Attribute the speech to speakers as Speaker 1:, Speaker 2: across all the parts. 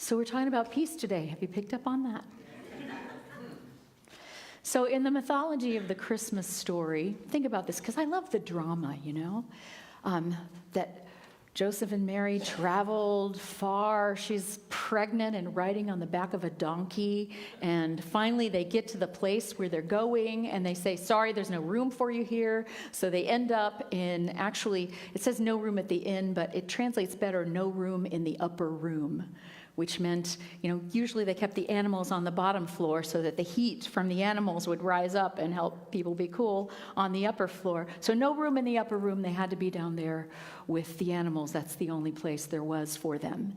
Speaker 1: So we're talking about peace today. Have you picked up on that? So in the mythology of the Christmas story, think about this, because I love the drama, that Joseph and Mary traveled far. She's pregnant and riding on the back of a donkey. And finally, they get to the place where they're going, and they say, sorry, there's no room for you here. So they end up in, actually, it says no room at the inn, but it translates better, no room in the upper room, which meant, usually they kept the animals on the bottom floor so that the heat from the animals would rise up and help people be cool on the upper floor. So no room in the upper room. They had to be down there with the animals. That's the only place there was for them.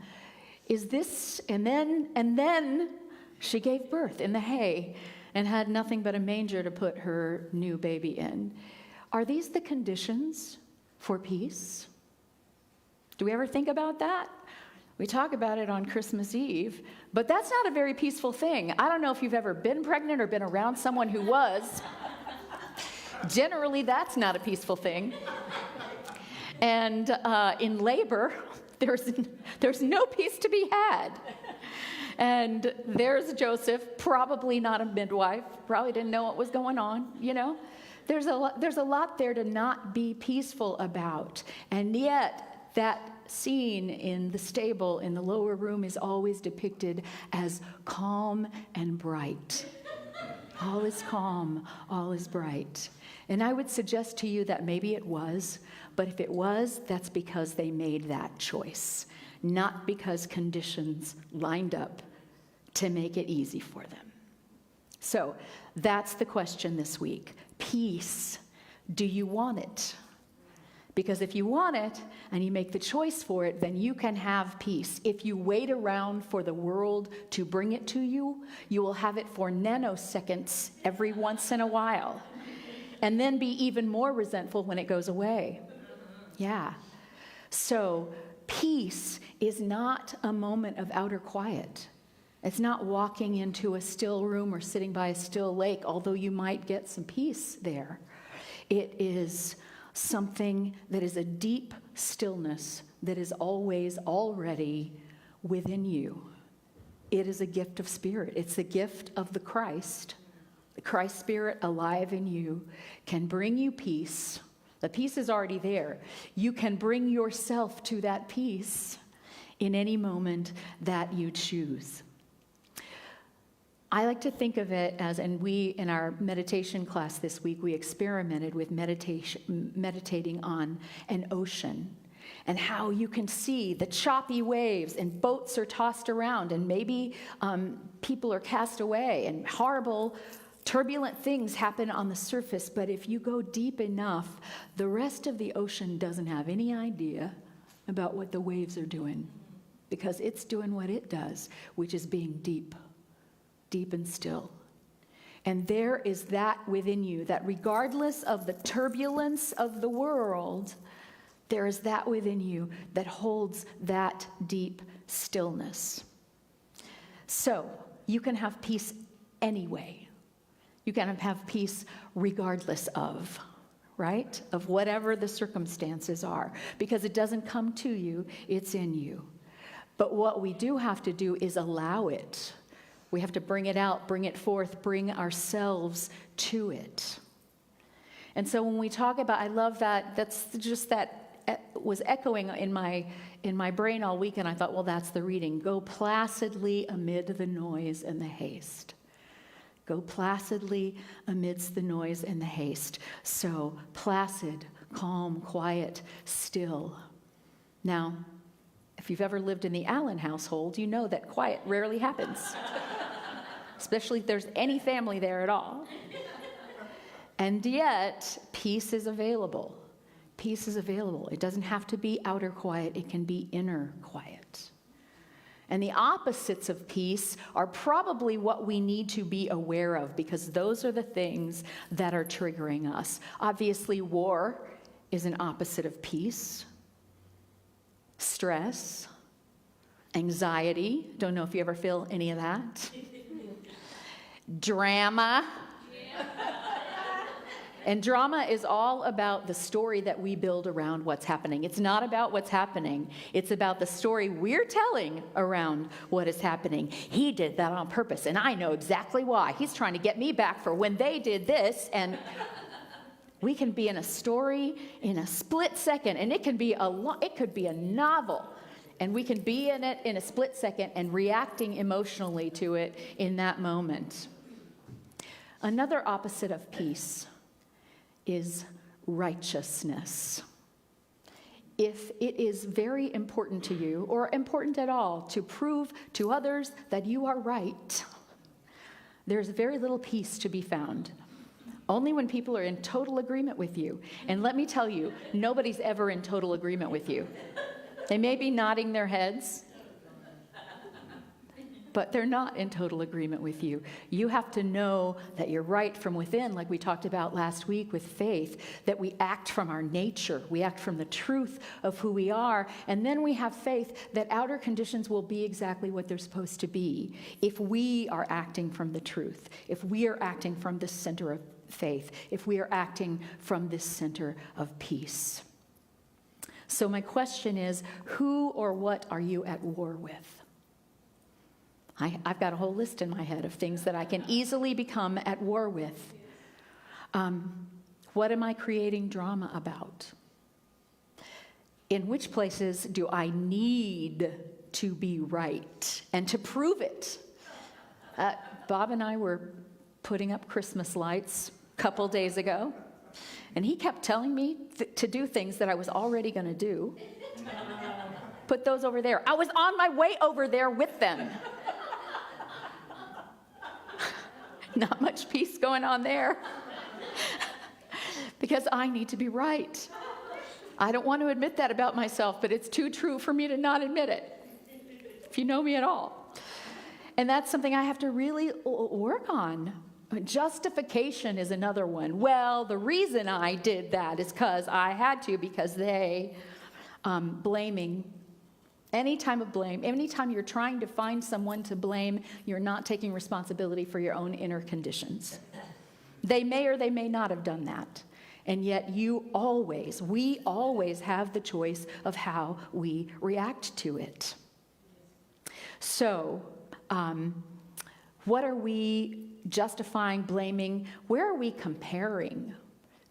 Speaker 1: And then she gave birth in the hay and had nothing but a manger to put her new baby in. Are these the conditions for peace? Do we ever think about that? We talk about it on Christmas Eve, but that's not a very peaceful thing. I don't know if you've ever been pregnant or been around someone who was. Generally, that's not a peaceful thing. And in labor, there's no peace to be had. And there's Joseph, probably not a midwife, probably didn't know what was going on, There's a lot there to not be peaceful about. And yet, that scene in the stable in the lower room is always depicted as calm and bright. All is calm, all is bright. And I would suggest to you that maybe it was, but if it was, that's because they made that choice, not because conditions lined up to make it easy for them. So that's the question this week. Peace. Do you want it? Because if you want it and you make the choice for it, then you can have peace. If you wait around for the world to bring it to you, you will have it for nanoseconds every once in a while. And then be even more resentful when it goes away. Yeah. So peace is not a moment of outer quiet. It's not walking into a still room or sitting by a still lake, although you might get some peace there. It is something that is a deep stillness that is always already within you. It is a gift of spirit. It's the gift of the Christ. The Christ Spirit alive in you can bring you peace. The peace is already there. You can bring yourself to that peace in any moment that you choose. I like to think of it as, and we, in our meditation class this week, we experimented with meditating on an ocean and how you can see the choppy waves and boats are tossed around and maybe people are cast away and horrible, turbulent things happen on the surface. But if you go deep enough, the rest of the ocean doesn't have any idea about what the waves are doing because it's doing what it does, which is being deep and still. And there is that within you, that regardless of the turbulence of the world, there is that within you that holds that deep stillness. So you can have peace anyway. You can have peace regardless of, right? Of whatever the circumstances are, because it doesn't come to you, it's in you. But what we do have to do is allow it. We have to bring it out, bring it forth, bring ourselves to it. And so when we talk about, I love that, that's just that was echoing in my brain all week, and I thought, well, that's the reading. Go placidly amid the noise and the haste. Go placidly amidst the noise and the haste. So placid, calm, quiet, still. Now, if you've ever lived in the Allen household, you know that quiet rarely happens. Especially if there's any family there at all. And yet, peace is available. Peace is available. It doesn't have to be outer quiet. It can be inner quiet. And the opposites of peace are probably what we need to be aware of, because those are the things that are triggering us. Obviously, war is an opposite of peace. Stress, anxiety. Don't know if you ever feel any of that. Drama. And drama is all about the story that we build around what's happening. It's not about what's happening. It's about the story we're telling around what is happening. He did that on purpose, and I know exactly why. He's trying to get me back for when they did this. And we can be in a story in a split second, and it could be a novel. And we can be in it in a split second and reacting emotionally to it in that moment. Another opposite of peace is righteousness. If it is very important to you, or important at all, to prove to others that you are right, there's very little peace to be found. Only when people are in total agreement with you. And let me tell you, nobody's ever in total agreement with you. They may be nodding their heads, but they're not in total agreement with you. You have to know that you're right from within, like we talked about last week with faith, that we act from our nature. We act from the truth of who we are. And then we have faith that outer conditions will be exactly what they're supposed to be if we are acting from the truth, if we are acting from this center of faith, if we are acting from this center of peace. So my question is, who or what are you at war with? I've got a whole list in my head of things that I can easily become at war with. What am I creating drama about? In which places do I need to be right and to prove it? Bob and I were putting up Christmas lights a couple days ago, and he kept telling me to do things that I was already going to do. Put those over there. I was on my way over there with them. Not much peace going on there. Because I need to be right. I don't want to admit that about myself, but it's too true for me to not admit it, if you know me at all. And that's something I have to really work on. Justification is another one. Well, the reason I did that is because I had to, because they, blaming. Any time of blame, anytime you're trying to find someone to blame, you're not taking responsibility for your own inner conditions. They may or they may not have done that. And yet we always have the choice of how we react to it. So, what are we justifying, blaming? Where are we comparing?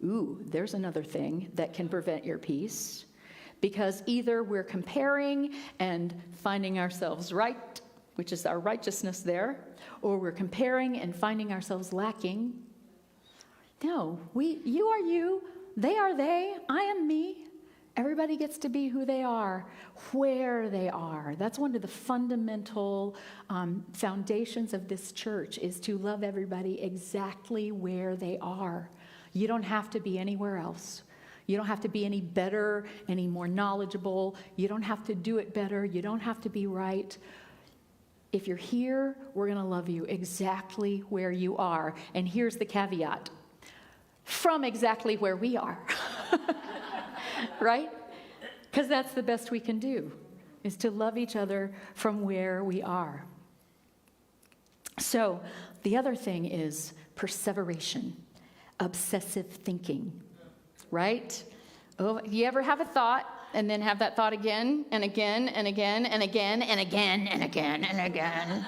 Speaker 1: Ooh, there's another thing that can prevent your peace. Because either we're comparing and finding ourselves right, which is our righteousness there, or we're comparing and finding ourselves lacking. No, you are you, they are they, I am me. Everybody gets to be who they are, where they are. That's one of the fundamental foundations of this church, is to love everybody exactly where they are. You don't have to be anywhere else. You don't have to be any better, any more knowledgeable. You don't have to do it better. You don't have to be right. If you're here, we're going to love you exactly where you are. And here's the caveat. From exactly where we are. Right? Because that's the best we can do, is to love each other from where we are. So the other thing is perseveration, obsessive thinking. Right? Oh, you ever have a thought and then have that thought again and again and again and again and again and again and again?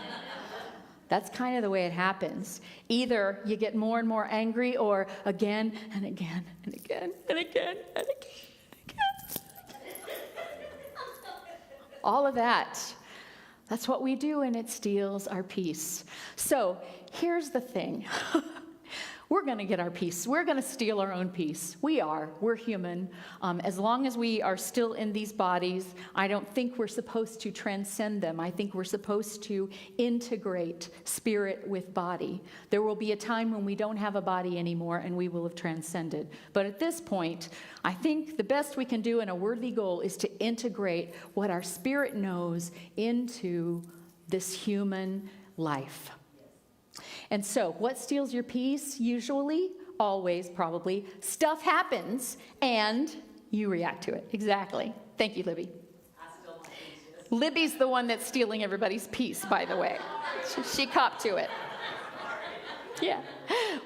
Speaker 1: That's kind of the way it happens. Either you get more and more angry, or again and again and again and again and again and again. All of that. That's what we do, and it steals our peace. So here's the thing. We're going to get our peace. We're going to steal our own peace. We're human. As long as we are still in these bodies, I don't think we're supposed to transcend them. I think we're supposed to integrate spirit with body. There will be a time when we don't have a body anymore and we will have transcended. But at this point, I think the best we can do in a worthy goal is to integrate what our spirit knows into this human life. And so, what steals your peace? Usually, always, probably, stuff happens and you react to it. Exactly. Thank you, Libby. Libby's the one that's stealing everybody's peace, by the way. She copped to it. Yeah.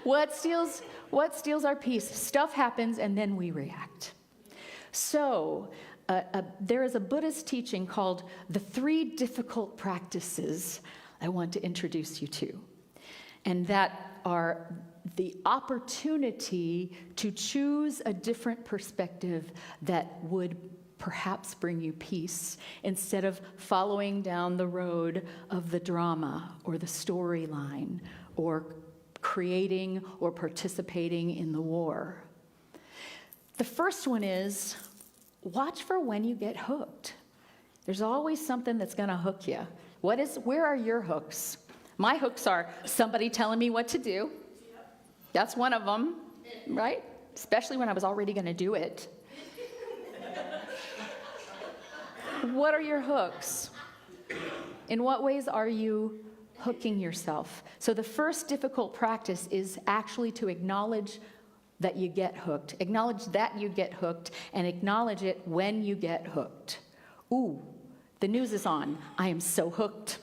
Speaker 1: What steals What steals our peace? Stuff happens and then we react. So there is a Buddhist teaching called the 3 difficult practices I want to introduce you to. And that are the opportunity to choose a different perspective that would perhaps bring you peace instead of following down the road of the drama or the storyline or creating or participating in the war. The first one is watch for when you get hooked. There's always something that's going to hook you. Where are your hooks? My hooks are somebody telling me what to do. That's one of them, right? Especially when I was already going to do it. What are your hooks? In what ways are you hooking yourself? So the first difficult practice is actually to acknowledge that you get hooked. Acknowledge that you get hooked and acknowledge it when you get hooked. Ooh, the news is on. I am so hooked.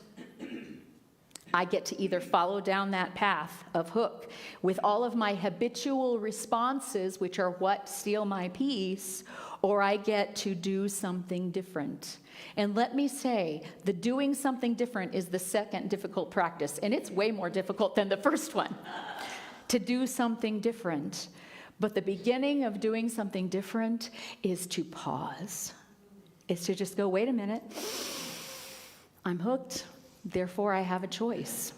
Speaker 1: I get to either follow down that path of hook with all of my habitual responses, which are what steal my peace, or I get to do something different. And let me say, the doing something different is the second difficult practice, and it's way more difficult than the first one, to do something different. But the beginning of doing something different is to pause. It's to just go, wait a minute, I'm hooked. Therefore, I have a choice.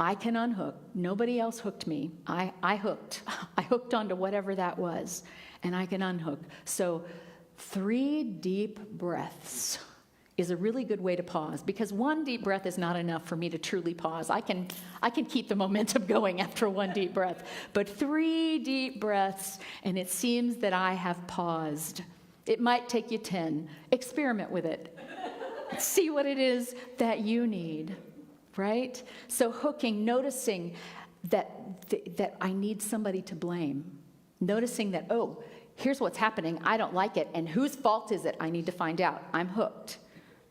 Speaker 1: I can unhook. Nobody else hooked me. I hooked. I hooked onto whatever that was, and I can unhook. So 3 deep breaths is a really good way to pause, because 1 deep breath is not enough for me to truly pause. I can keep the momentum going after 1 deep breath, but 3 deep breaths, and it seems that I have paused. It might take you 10. Experiment with it. See what it is that you need, right? So hooking, noticing that I need somebody to blame. Noticing that, oh, here's what's happening. I don't like it. And whose fault is it? I need to find out. I'm hooked.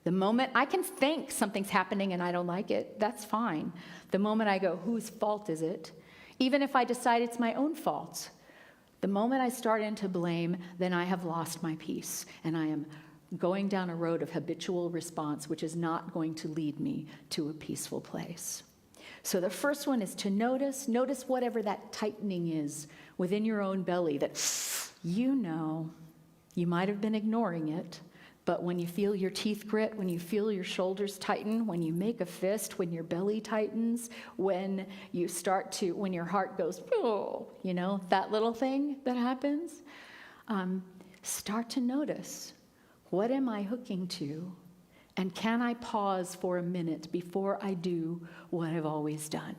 Speaker 1: The moment I can think something's happening and I don't like it, that's fine. The moment I go, whose fault is it? Even if I decide it's my own fault, the moment I start into blame, then I have lost my peace. And I am going down a road of habitual response, which is not going to lead me to a peaceful place. So the first one is to notice whatever that tightening is within your own belly that you know, you might have been ignoring it, but when you feel your teeth grit, when you feel your shoulders tighten, when you make a fist, when your belly tightens, when your heart goes, oh, that little thing that happens, start to notice. What am I hooking to? And can I pause for a minute before I do what I've always done?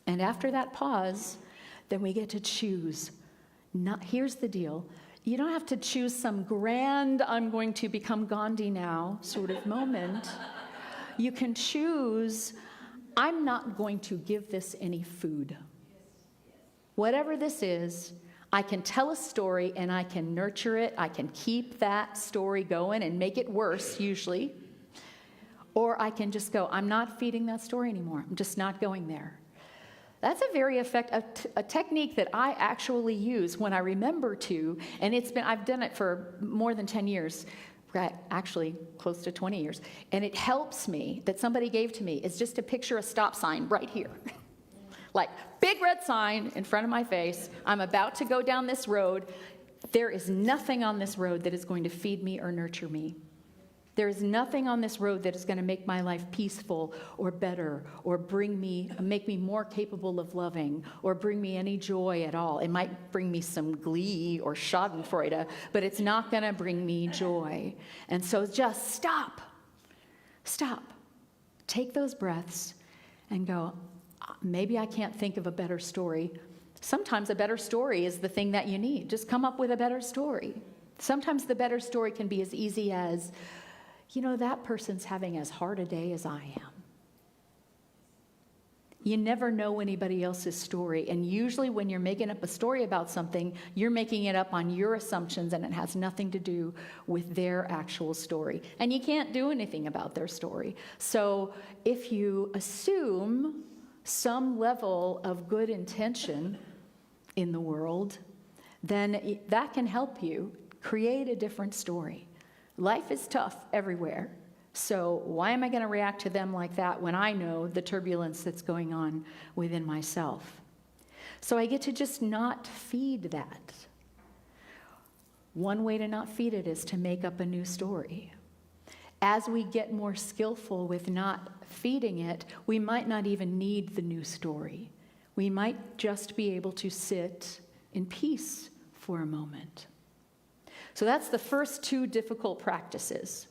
Speaker 1: And after that pause, then we get to choose. Here's the deal. You don't have to choose some grand, I'm going to become Gandhi now sort of moment. You can choose, I'm not going to give this any food. Whatever this is, I can tell a story and I can nurture it. I can keep that story going and make it worse, usually. Or I can just go, I'm not feeding that story anymore. I'm just not going there. That's a very effective, a technique that I actually use when I remember to, and I've done it for more than 10 years, actually close to 20 years, and it helps me, that somebody gave to me, is just to picture a stop sign right here. Like, big red sign in front of my face. I'm about to go down this road. There is nothing on this road that is going to feed me or nurture me. There is nothing on this road that is going to make my life peaceful or better or make me more capable of loving or bring me any joy at all. It might bring me some glee or schadenfreude, but it's not going to bring me joy. And so just stop. Take those breaths and go, maybe I can't think of a better story. Sometimes a better story is the thing that you need. Just come up with a better story. Sometimes the better story can be as easy as, that person's having as hard a day as I am. You never know anybody else's story. And usually when you're making up a story about something, you're making it up on your assumptions and it has nothing to do with their actual story. And you can't do anything about their story. So if you assume some level of good intention in the world, then that can help you create a different story. Life is tough everywhere. So why am I going to react to them like that when I know the turbulence that's going on within myself? So I get to just not feed that. One way to not feed it is to make up a new story. As we get more skillful with not feeding it, we might not even need the new story. We might just be able to sit in peace for a moment. So that's the first two difficult practices.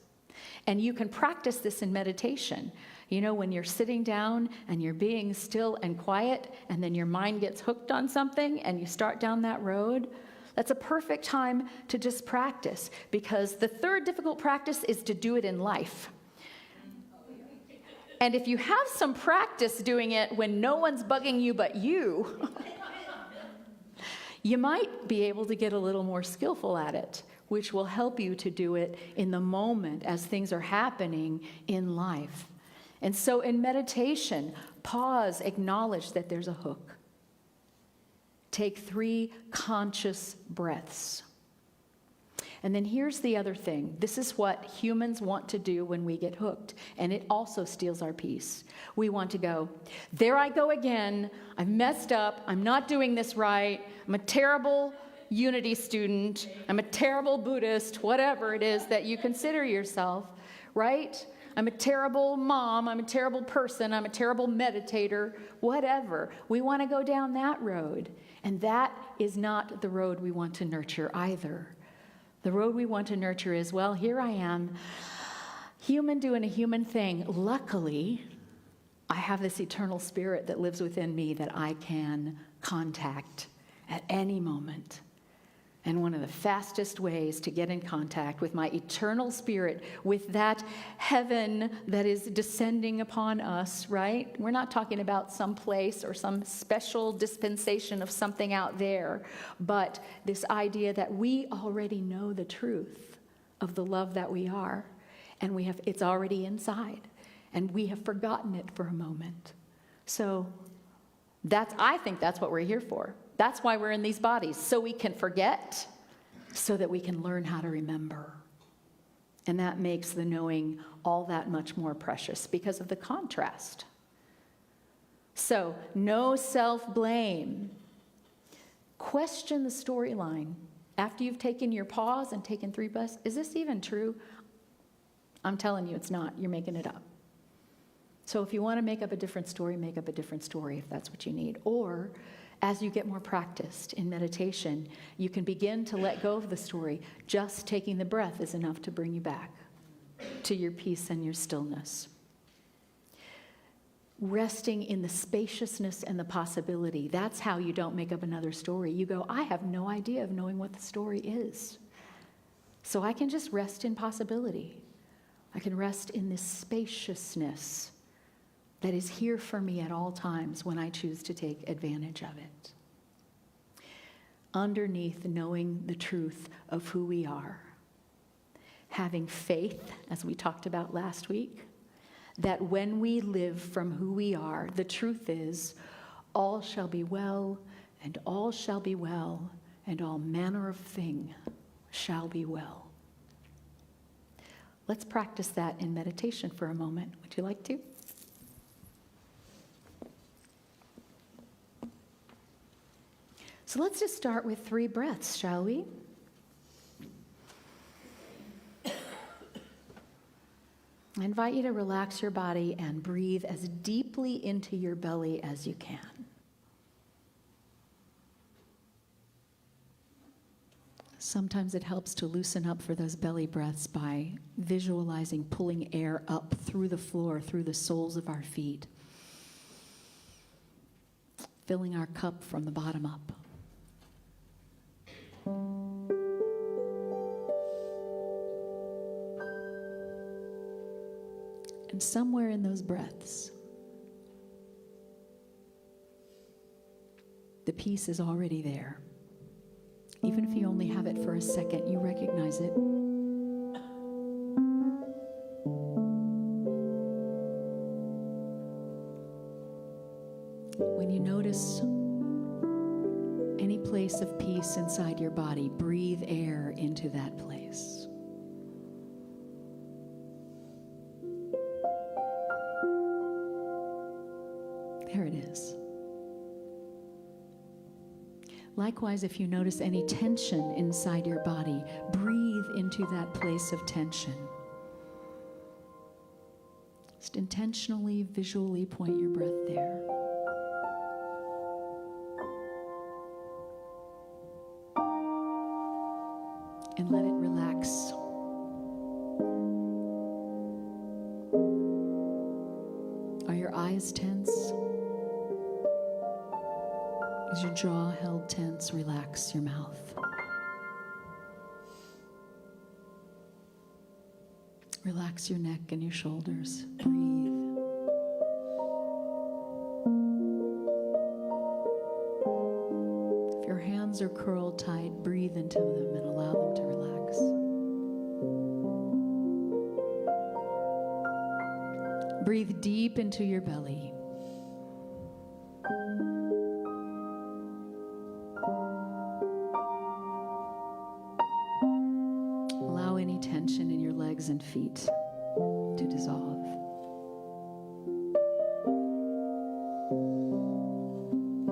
Speaker 1: And you can practice this in meditation. You know, when you're sitting down and you're being still and quiet, and then your mind gets hooked on something and you start down that road, that's a perfect time to just practice, because the third difficult practice is to do it in life. And if you have some practice doing it when no one's bugging you but you, you might be able to get a little more skillful at it, which will help you to do it in the moment as things are happening in life. And so in meditation, pause, acknowledge that there's a hook. Take 3 conscious breaths. And then here's the other thing. This is what humans want to do when we get hooked, and it also steals our peace. We want to go, there I go again. I've messed up. I'm not doing this right. I'm a terrible unity student. I'm a terrible Buddhist, whatever it is that you consider yourself, right? I'm a terrible mom. I'm a terrible person. I'm a terrible meditator, whatever. We want to go down that road, and that is not the road we want to nurture either. The road we want to nurture is, well, here I am, human doing a human thing. Luckily, I have this eternal spirit that lives within me that I can contact at any moment. And one of the fastest ways to get in contact with my eternal spirit, with that heaven that is descending upon us, right? We're not talking about some place or some special dispensation of something out there, but this idea that we already know the truth of the love that we are, and it's already inside, and we have forgotten it for a moment. So I think that's what we're here for. That's why we're in these bodies, so we can forget, so that we can learn how to remember. And that makes the knowing all that much more precious because of the contrast. So, no self-blame. Question the storyline. After you've taken your pause and taken 3 breaths, is this even true? I'm telling you it's not. You're making it up. So if you want to make up a different story, make up a different story if that's what you need. Or as you get more practiced in meditation, you can begin to let go of the story. Just taking the breath is enough to bring you back to your peace and your stillness. Resting in the spaciousness and the possibility. That's how you don't make up another story. You go, I have no idea of knowing what the story is. So I can just rest in possibility. I can rest in this spaciousness that is here for me at all times when I choose to take advantage of it. Underneath knowing the truth of who we are, having faith, as we talked about last week, that when we live from who we are, the truth is, all shall be well, and all shall be well, and all manner of thing shall be well. Let's practice that in meditation for a moment. Would you like to? So let's just start with 3 breaths, shall we? I invite you to relax your body and breathe as deeply into your belly as you can. Sometimes it helps to loosen up for those belly breaths by visualizing pulling air up through the floor, through the soles of our feet, filling our cup from the bottom up. And somewhere in those breaths, the peace is already there. Even if you only have it for a second, you recognize it. When you notice any place of peace inside your body. Breathe air into that place. There it is. Likewise, if you notice any tension inside your body, breathe into that place of tension. Just intentionally, visually point your breath there. And let it relax. Are your eyes tense? Is your jaw held tense? Relax your mouth. Relax your neck and your shoulders. Breathe. If your hands are curled tight, breathe into them and allow them to relax. Breathe deep into your belly. Allow any tension in your legs and feet to dissolve.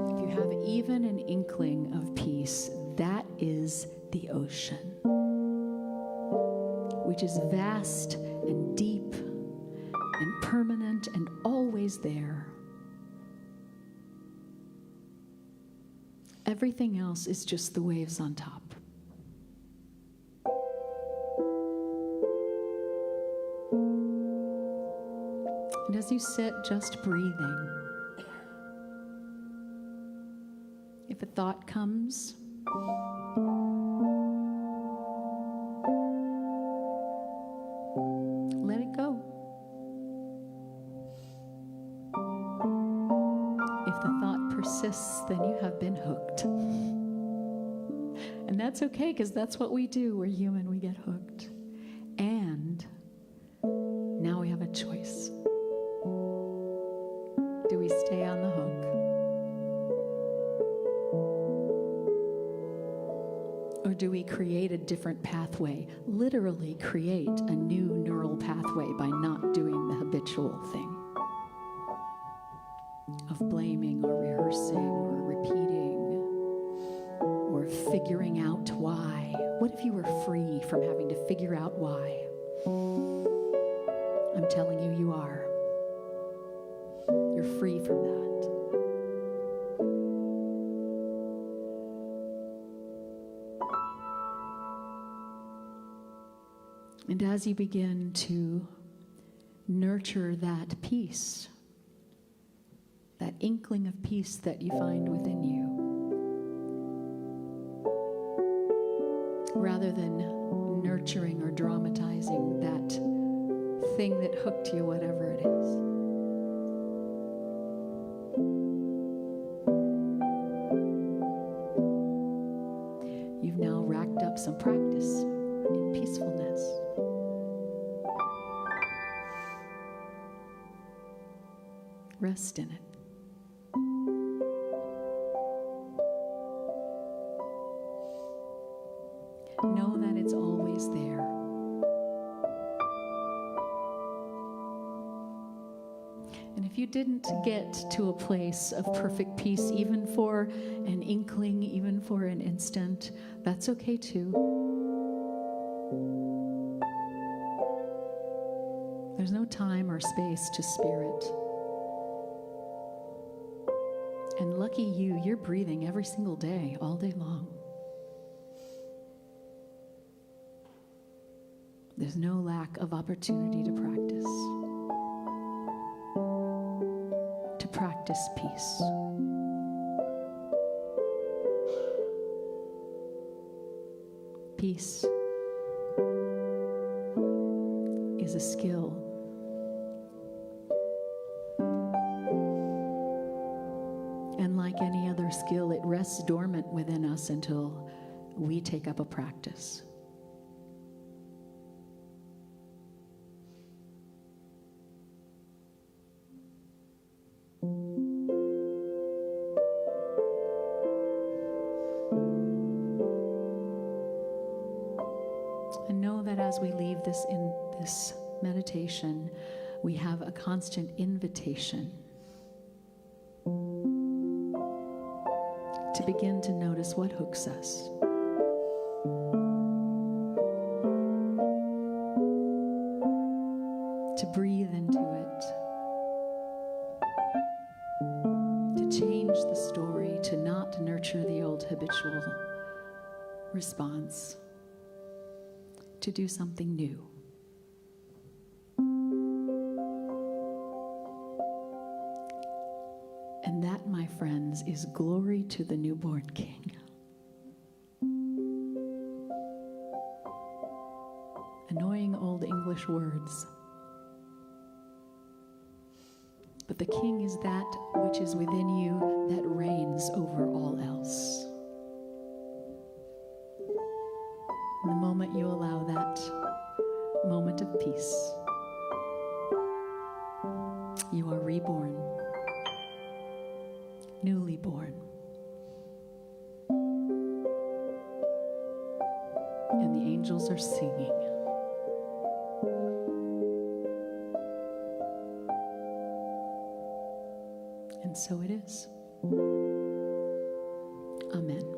Speaker 1: If you have even an inkling of peace, that is the ocean, which is vast and deep and permanent and always there. Everything else is just the waves on top. And as you sit, just breathing. If a thought comes, let it go. If the thought persists, then you have been hooked. And that's okay, because that's what we do. We're human, we get hooked. And now we have a choice. Do we stay on the hook? Or do we create a different pathway? Literally create a new neural pathway by not doing the habitual thing of blaming or rehearsing or repeating or figuring out why. What if you were free from having to figure out why? I'm telling you, you are. You're free from that. And as you begin to nurture that peace, that inkling of peace that you find within you, rather than nurturing or dramatizing that thing that hooked you, whatever it is, you've now racked up some practice in peacefulness. Rest in it. Know that it's always there. And if you didn't get to a place of perfect peace, even for an inkling, even for an instant, that's okay too. There's no time or space to spirit. And lucky you, you're breathing every single day, all day long. There's no lack of opportunity to practice peace. Peace is a skill. And like any other skill, it rests dormant within us until we take up a practice. as we leave this in this meditation, we have a constant invitation to begin to notice what hooks us. To breathe into it. To change the story, to not nurture the old habitual response. To do something new. And that, my friends, is glory to the newborn King. Annoying old English words. But the King is that which is within you that reigns over all else. In the moment you allow that moment of peace, you are reborn, newly born. And the angels are singing. And so it is. Amen.